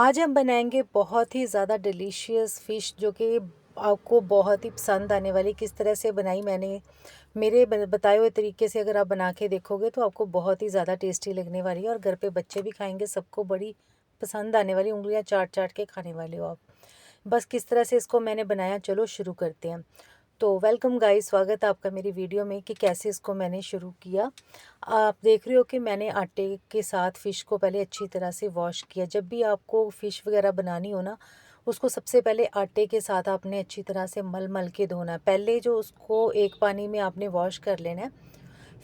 आज हम बनाएंगे बहुत ही ज़्यादा डिलीशियस फ़िश जो कि आपको बहुत ही पसंद आने वाली। किस तरह से बनाई मैंने, मेरे बताए हुए तरीके से अगर आप बना के देखोगे तो आपको बहुत ही ज़्यादा टेस्टी लगने वाली है और घर पे बच्चे भी खाएंगे, सबको बड़ी पसंद आने वाली, उंगलियां चाट चाट के खाने वाले हो आप। बस किस तरह से इसको मैंने बनाया, चलो शुरू करते हैं। तो वेलकम गाइस, स्वागत है आपका मेरी वीडियो में कि कैसे इसको मैंने शुरू किया। आप देख रहे हो कि मैंने आटे के साथ फ़िश को पहले अच्छी तरह से वॉश किया। जब भी आपको फ़िश वगैरह बनानी हो ना, उसको सबसे पहले आटे के साथ आपने अच्छी तरह से मल मल के धोना है। पहले जो उसको एक पानी में आपने वॉश कर लेना है,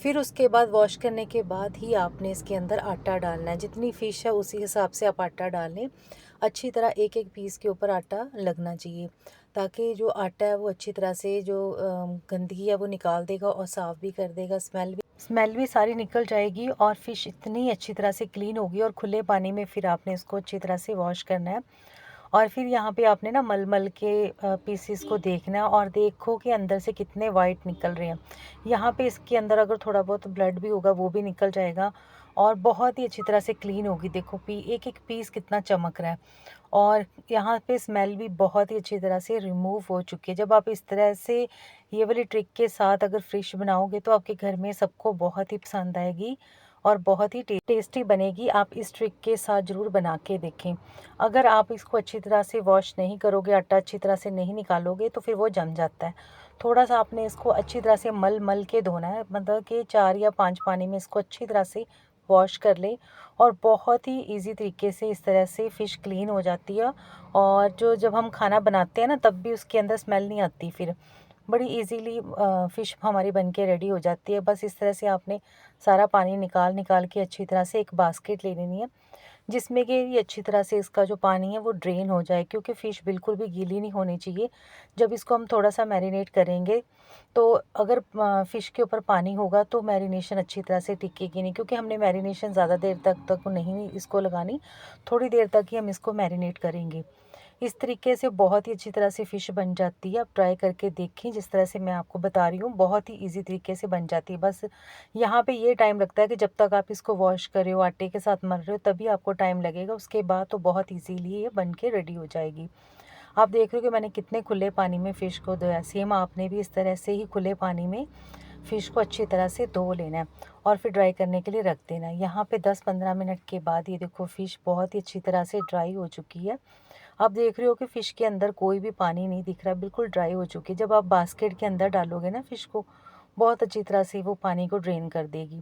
फिर उसके बाद वॉश करने के बाद ही आपने इसके अंदर आटा डालना है। जितनी फ़िश है उसी हिसाब से आप आटा डाल लें। अच्छी तरह एक एक पीस के ऊपर आटा लगना चाहिए, ताकि जो आटा है वो अच्छी तरह से जो गंदगी है वो निकाल देगा और साफ़ भी कर देगा। स्मेल भी सारी निकल जाएगी और फ़िश इतनी अच्छी तरह से क्लीन होगी। और खुले पानी में फिर आपने इसको अच्छी तरह से वॉश करना है। और फिर यहाँ पे आपने ना मल मल के पीसेस को देखना है और देखो कि अंदर से कितने वाइट निकल रहे हैं। यहाँ पे इसके अंदर अगर थोड़ा बहुत ब्लड भी होगा वो भी निकल जाएगा और बहुत ही अच्छी तरह से क्लीन होगी। देखो एक एक पीस कितना चमक रहा है और यहाँ पे स्मेल भी बहुत ही अच्छी तरह से रिमूव हो चुकी है। जब आप इस तरह से ये वाली ट्रिक के साथ अगर फ़िश बनाओगे तो आपके घर में सबको बहुत ही पसंद आएगी और बहुत ही टेस्टी बनेगी। आप इस ट्रिक के साथ ज़रूर बना के देखें। अगर आप इसको अच्छी तरह से वॉश नहीं करोगे, आटा अच्छी तरह से नहीं निकालोगे तो फिर वो जम जाता है। थोड़ा सा आपने इसको अच्छी तरह से मल मल के धोना है, मतलब कि 4 या 5 पानी में इसको अच्छी तरह से वॉश कर लें। और बहुत ही इजी तरीके से इस तरह से फ़िश क्लीन हो जाती है और जब हम खाना बनाते हैं ना तब भी उसके अंदर स्मेल नहीं आती। फिर बड़ी इजीली फ़िश हमारी बन के रेडी हो जाती है। बस इस तरह से आपने सारा पानी निकाल निकाल के अच्छी तरह से एक बास्केट ले लेनी है, जिसमें कि ये अच्छी तरह से इसका जो पानी है वो ड्रेन हो जाए, क्योंकि फ़िश बिल्कुल भी गीली नहीं होनी चाहिए। जब इसको हम थोड़ा सा मैरिनेट करेंगे तो अगर फ़िश के ऊपर पानी होगा तो मैरिनेशन अच्छी तरह से टिकेगी नहीं, क्योंकि हमने मैरिनेशन ज़्यादा देर तक नहीं इसको लगानी, थोड़ी देर तक ही हम इसको मैरिनेट करेंगे। इस तरीके से बहुत ही अच्छी तरह से फ़िश बन जाती है। आप ट्राई करके देखें, जिस तरह से मैं आपको बता रही हूँ बहुत ही इजी तरीके से बन जाती है। बस यहाँ पे ये टाइम लगता है कि जब तक आप इसको वॉश कर रहे हो, आटे के साथ मल रहे हो, तभी आपको टाइम लगेगा। उसके बाद तो बहुत इजीली ये बन के रेडी हो जाएगी। आप देख रहे हो कि मैंने कितने खुले पानी में फ़िश को धोया। सेम आपने भी इस तरह से ही खुले पानी में फ़िश को अच्छी तरह से धो लेना है और फिर ड्राई करने के लिए रख देना है। यहाँ पे 10-15 मिनट के बाद ये देखो फ़िश बहुत ही अच्छी तरह से ड्राई हो चुकी है। आप देख रहे हो कि फ़िश के अंदर कोई भी पानी नहीं दिख रहा, बिल्कुल ड्राई हो चुकी है। जब आप बास्केट के अंदर डालोगे ना फ़िश को, बहुत अच्छी तरह से वो पानी को ड्रेन कर देगी।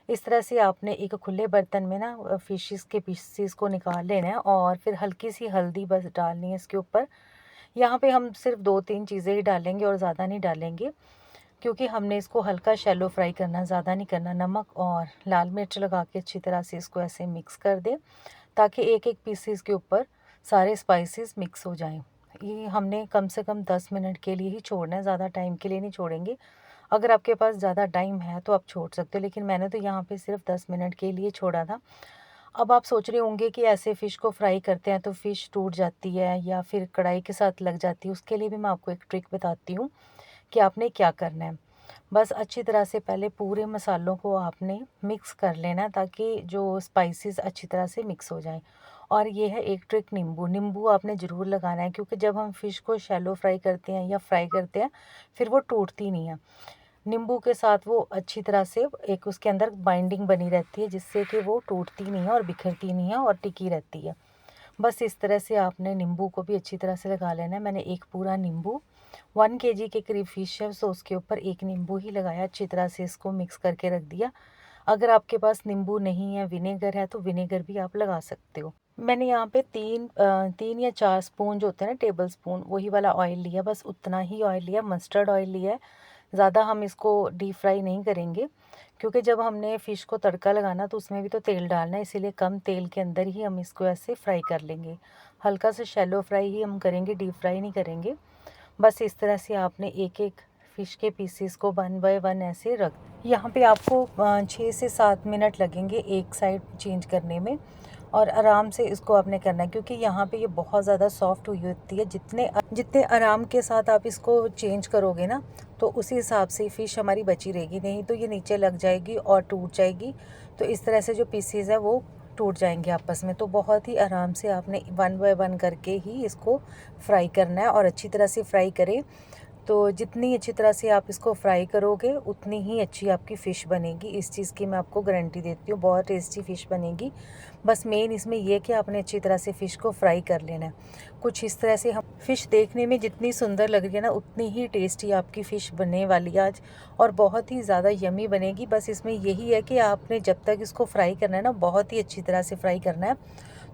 इस तरह से आपने एक खुले बर्तन में ना फ़िशेस के पीसेस को निकाल लेना है और फिर हल्की सी हल्दी बस डालनी है इसके ऊपर। यहाँ पे हम सिर्फ 2-3 चीज़ें ही डालेंगे और ज़्यादा नहीं डालेंगे, क्योंकि हमने इसको हल्का शैलो फ्राई करना, ज़्यादा नहीं करना। नमक और लाल मिर्च लगा के अच्छी तरह से इसको ऐसे मिक्स कर दें, ताकि एक एक पीसेस के ऊपर सारे स्पाइसेस मिक्स हो जाएं। ये हमने कम से कम 10 मिनट के लिए ही छोड़ना है, ज़्यादा टाइम के लिए नहीं छोड़ेंगे। अगर आपके पास ज़्यादा टाइम है तो आप छोड़ सकते हो, लेकिन मैंने तो यहाँ पे सिर्फ 10 मिनट के लिए छोड़ा था। अब आप सोच रहे होंगे कि ऐसे फ़िश को फ्राई करते हैं तो फ़िश टूट जाती है या फिर कढ़ाई के साथ लग जाती है। उसके लिए भी मैं आपको एक ट्रिक बताती हूँ कि आपने क्या करना है। बस अच्छी तरह से पहले पूरे मसालों को आपने मिक्स कर लेना है, ताकि जो स्पाइसेस अच्छी तरह से मिक्स हो जाएं। और ये है एक ट्रिक, नींबू आपने ज़रूर लगाना है, क्योंकि जब हम फ़िश को शैलो फ्राई करते हैं या फ्राई करते हैं फिर वो टूटती नहीं है। नींबू के साथ वो अच्छी तरह से एक उसके अंदर बाइंडिंग बनी रहती है, जिससे कि वो टूटती नहीं है और बिखरती नहीं है और टिकी रहती है। बस इस तरह से आपने नींबू को भी अच्छी तरह से लगा लेना है। मैंने एक पूरा नींबू, 1 केजी के करीब फ़िश है तो उसके ऊपर एक नींबू ही लगाया। अच्छी तरह से इसको मिक्स करके रख दिया। अगर आपके पास नींबू नहीं है, विनेगर है, तो विनेगर भी आप लगा सकते हो। मैंने यहाँ पे 3 या 4 स्पून जो होते हैं ना, टेबल स्पून, वही वाला ऑयल लिया। बस उतना ही ऑयल लिया, मस्टर्ड ऑयल लिया है। ज़्यादा हम इसको डीप फ्राई नहीं करेंगे, क्योंकि जब हमने फ़िश को तड़का लगाना तो उसमें भी तो तेल डालना है, इसीलिए कम तेल के अंदर ही हम इसको ऐसे फ्राई कर लेंगे। हल्का सा शैलो फ्राई ही हम करेंगे, डीप फ्राई नहीं करेंगे। बस इस तरह से आपने एक एक फ़िश के पीसेस को 1 बाय 1 ऐसे रख। यहाँ पे आपको 6 से 7 मिनट लगेंगे एक साइड चेंज करने में, और आराम से इसको आपने करना है, क्योंकि यहाँ पे ये बहुत ज़्यादा सॉफ्ट हुई होती है। जितने जितने आराम के साथ आप इसको चेंज करोगे ना, तो उसी हिसाब से फ़िश हमारी बची रहेगी, नहीं तो ये नीचे लग जाएगी और टूट जाएगी। तो इस तरह से जो पीसीज है वो टूट जाएंगे आपस में। तो बहुत ही आराम से आपने 1 बाय 1 करके ही इसको फ्राई करना है और अच्छी तरह से फ्राई करें। तो जितनी अच्छी तरह से आप इसको फ्राई करोगे उतनी ही अच्छी आपकी फ़िश बनेगी। इस चीज़ की मैं आपको गारंटी देती हूँ, बहुत टेस्टी फ़िश बनेगी। बस मेन इसमें ये कि आपने अच्छी तरह से फ़िश को फ्राई कर लेना है। कुछ इस तरह से हम फ़िश देखने में जितनी सुंदर लग रही है ना, उतनी ही टेस्टी आपकी फ़िश बनने वाली है आज, और बहुत ही ज़्यादा यम्मी बनेगी। बस इसमें यही है कि आपने जब तक इसको फ्राई करना है ना, बहुत ही अच्छी तरह से फ्राई करना है,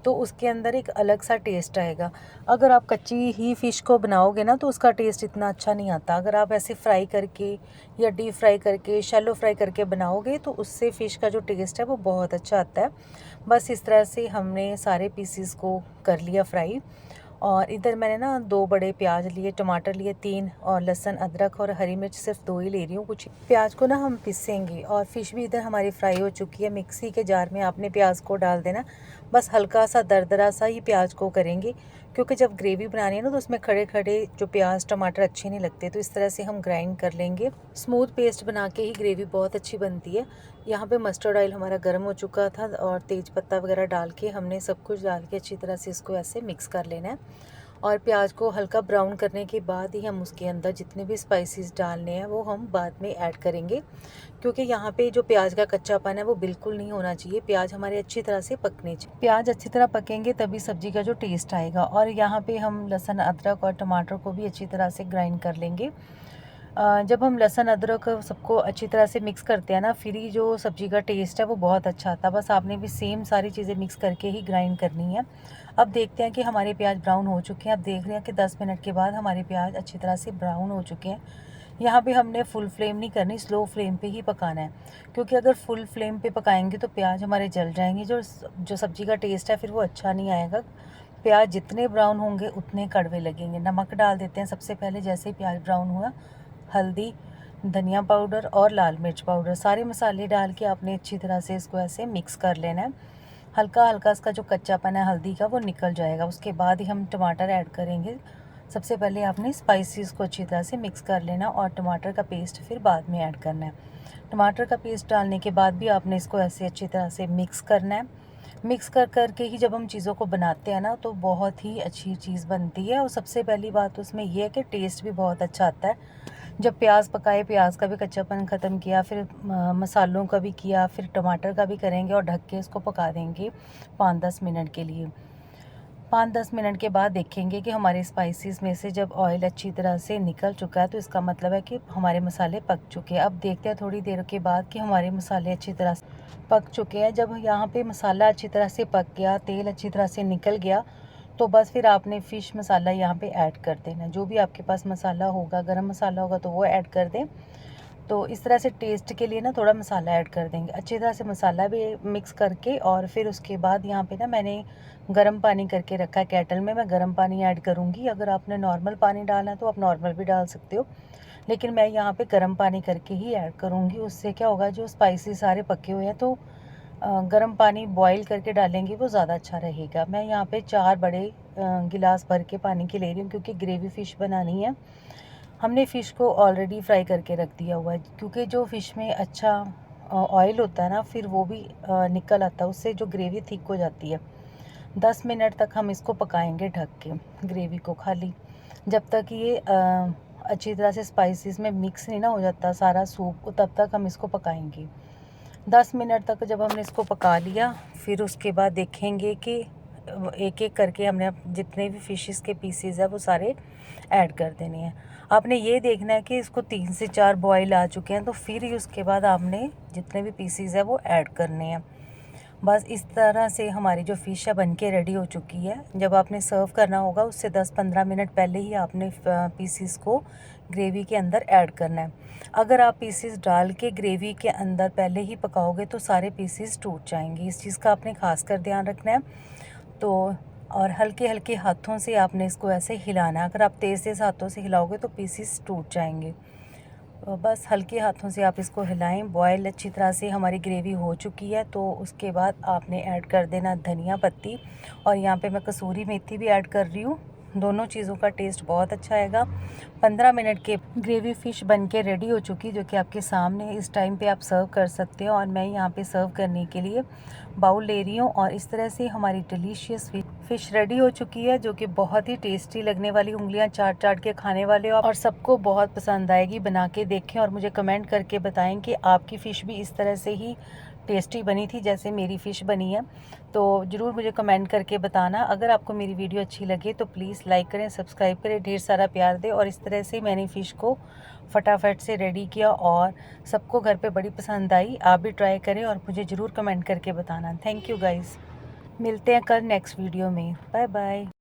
तो उसके अंदर एक अलग सा टेस्ट आएगा। अगर आप कच्ची ही फ़िश को बनाओगे ना, तो उसका टेस्ट इतना अच्छा नहीं आता। अगर आप ऐसे फ्राई करके या डीप फ्राई करके, शैलो फ्राई करके बनाओगे, तो उससे फ़िश का जो टेस्ट है वो बहुत अच्छा आता है। बस इस तरह से हमने सारे पीसीस को कर लिया फ्राई। और इधर मैंने ना 2 बड़े प्याज लिए, टमाटर लिए 3, और लहसुन, अदरक और हरी मिर्च सिर्फ 2 ही ले रही हूँ। कुछ प्याज को ना हम पीसेंगे, और फ़िश भी इधर हमारी फ्राई हो चुकी है। मिक्सी के जार में आपने प्याज को डाल देना, बस हल्का सा दरदरा सा ही प्याज को करेंगे, क्योंकि जब ग्रेवी बनानी है ना, तो उसमें खड़े खड़े जो प्याज टमाटर अच्छे नहीं लगते। तो इस तरह से हम ग्राइंड कर लेंगे। स्मूथ पेस्ट बना के ही ग्रेवी बहुत अच्छी बनती है। यहाँ पे मस्टर्ड ऑयल हमारा गर्म हो चुका था, और तेज पत्ता वगैरह डाल के हमने सब कुछ डाल के अच्छी तरह से इसको ऐसे मिक्स कर लेना है। और प्याज को हल्का ब्राउन करने के बाद ही हम उसके अंदर जितने भी स्पाइसेस डालने हैं वो हम बाद में ऐड करेंगे, क्योंकि यहाँ पे जो प्याज का कच्चापन है वो बिल्कुल नहीं होना चाहिए। प्याज हमारे अच्छी तरह से पकने चाहिए। प्याज अच्छी तरह पकेंगे तभी सब्जी का जो टेस्ट आएगा। और यहाँ पे हम लहसुन, अदरक और टमाटर को भी अच्छी तरह से ग्राइंड कर लेंगे। जब हम लहसुन, अदरक सबको अच्छी तरह से मिक्स करते हैं ना, फिर ही जो सब्ज़ी का टेस्ट है वो बहुत अच्छा आता है। बस आपने भी सेम सारी चीज़ें मिक्स करके ही ग्राइंड करनी है। अब देखते हैं कि हमारे प्याज ब्राउन हो चुके हैं। अब देख रहे हैं कि 10 मिनट के बाद हमारे प्याज अच्छी तरह से ब्राउन हो चुके हैं। यहाँ पे हमने फुल फ्लेम नहीं करनी, स्लो फ्लेम पे ही पकाना है, क्योंकि अगर फुल फ्लेम पे पकाएंगे तो प्याज हमारे जल जाएंगे। जो सब्ज़ी का टेस्ट है फिर वो अच्छा नहीं आएगा। प्याज जितने ब्राउन होंगे उतने कड़वे लगेंगे। नमक डाल देते हैं सबसे पहले, जैसे ही प्याज ब्राउन हुआ। हल्दी, धनिया पाउडर और लाल मिर्च पाउडर, सारे मसाले डाल के आपने अच्छी तरह से इसको ऐसे मिक्स कर लेना है। हल्का हल्का इसका जो कच्चापन है हल्दी का वो निकल जाएगा। उसके बाद ही हम टमाटर ऐड करेंगे। सबसे पहले आपने स्पाइसेस को अच्छी तरह से मिक्स कर लेना, और टमाटर का पेस्ट फिर बाद में ऐड करना है। टमाटर का पेस्ट डालने के बाद भी आपने इसको ऐसे अच्छी तरह से मिक्स करना है। मिक्स कर करके ही जब हम चीज़ों को बनाते हैं ना, तो बहुत ही अच्छी चीज़ बनती है। और सबसे पहली बात उसमें यह है कि टेस्ट भी बहुत अच्छा आता है। जब प्याज पकाए, प्याज का भी कच्चापन ख़त्म किया, फिर मसालों का भी किया, फिर टमाटर का भी करेंगे, और ढक के इसको पका देंगे 5-10 मिनट के लिए। 5-10 मिनट के बाद देखेंगे कि हमारे स्पाइसेस में से जब ऑयल अच्छी तरह से निकल चुका है, तो इसका मतलब है कि हमारे मसाले पक चुके हैं। अब देखते हैं थोड़ी देर के बाद कि हमारे मसाले अच्छी तरह से पक चुके हैं। जब यहाँ पे मसाला अच्छी तरह से पक गया, तेल अच्छी तरह से निकल गया, तो बस फिर आपने फ़िश मसाला यहाँ पे ऐड कर देना। जो भी आपके पास मसाला होगा, गरम मसाला होगा तो वो ऐड कर दें। तो इस तरह से टेस्ट के लिए ना थोड़ा मसाला ऐड कर देंगे, अच्छी तरह से मसाला भी मिक्स करके। और फिर उसके बाद यहाँ पे ना मैंने गर्म पानी करके रखा है केटल में, मैं गर्म पानी ऐड करूँगी। अगर आपने नॉर्मल पानी डालना है तो आप नॉर्मल भी डाल सकते हो, लेकिन मैं यहाँ पे गर्म पानी करके ही ऐड करूँगी। उससे क्या होगा, जो स्पाइसी सारे पके हुए हैं, तो गर्म पानी बॉईल करके डालेंगे वो ज़्यादा अच्छा रहेगा। मैं यहाँ पे 4 बड़े गिलास भर के पानी के ले रही हूँ, क्योंकि ग्रेवी फ़िश बनानी है। हमने फ़िश को ऑलरेडी फ्राई करके रख दिया हुआ है, क्योंकि जो फ़िश में अच्छा ऑयल होता है ना, फिर वो भी निकल आता है, उससे जो ग्रेवी थिक हो जाती है। 10 मिनट तक हम इसको पकाएंगे ढक के, ग्रेवी को खाली, जब तक ये अच्छी तरह से स्पाइसेस में मिक्स नहीं ना हो जाता सारा सूप, तब तक हम इसको पकाएंगे। 10 मिनट तक जब हमने इसको पका लिया, फिर उसके बाद देखेंगे कि एक एक करके हमने जितने भी फ़िशेस के पीसेस है वो सारे ऐड कर देने हैं। आपने ये देखना है कि इसको 3 से 4 बॉयल आ चुके हैं, तो फिर ही उसके बाद आपने जितने भी पीसेस है वो ऐड करने हैं। बस इस तरह से हमारी जो फ़िश है बन के रेडी हो चुकी है। जब आपने सर्व करना होगा उससे 10-15 मिनट पहले ही आपने पीसेस को ग्रेवी के अंदर ऐड करना है। अगर आप पीसेस डाल के ग्रेवी के अंदर पहले ही पकाओगे तो सारे पीसेस टूट जाएंगे। इस चीज़ का आपने खास कर ध्यान रखना है। तो और हल्के हल्के हाथों से आपने इसको ऐसे हिलाना है। अगर आप तेज़ हाथों से हिलाओगे तो पीसेस टूट जाएंगे। तो बस हल्के हाथों से आप इसको हिलाएं। बॉयल अच्छी तरह से हमारी ग्रेवी हो चुकी है, तो उसके बाद आपने ऐड कर देना धनिया पत्ती, और यहाँ पे मैं कसूरी मेथी भी ऐड कर रही हूँ। दोनों चीज़ों का टेस्ट बहुत अच्छा आएगा। 15 मिनट के ग्रेवी फ़िश बन के रेडी हो चुकी, जो कि आपके सामने इस टाइम पे आप सर्व कर सकते हो। और मैं यहाँ पे सर्व करने के लिए बाउल ले रही हूँ और इस तरह से हमारी डिलीशियस फ़िश रेडी हो चुकी है, जो कि बहुत ही टेस्टी लगने वाली, उंगलियां चाट चाट के खाने वाले हो और सबको बहुत पसंद आएगी। बना के देखें और मुझे कमेंट करके बताएं कि आपकी फ़िश भी इस तरह से ही टेस्टी बनी थी जैसे मेरी फ़िश बनी है। तो ज़रूर मुझे कमेंट करके बताना। अगर आपको मेरी वीडियो अच्छी लगे तो प्लीज़ लाइक करें, सब्सक्राइब करें, ढेर सारा प्यार दें। और इस तरह से मैंने फ़िश को फटाफट से रेडी किया और सबको घर पे बड़ी पसंद आई। आप भी ट्राई करें और मुझे ज़रूर कमेंट करके बताना। Thank you guys. मिलते हैं कल नेक्स्ट वीडियो में। Bye bye.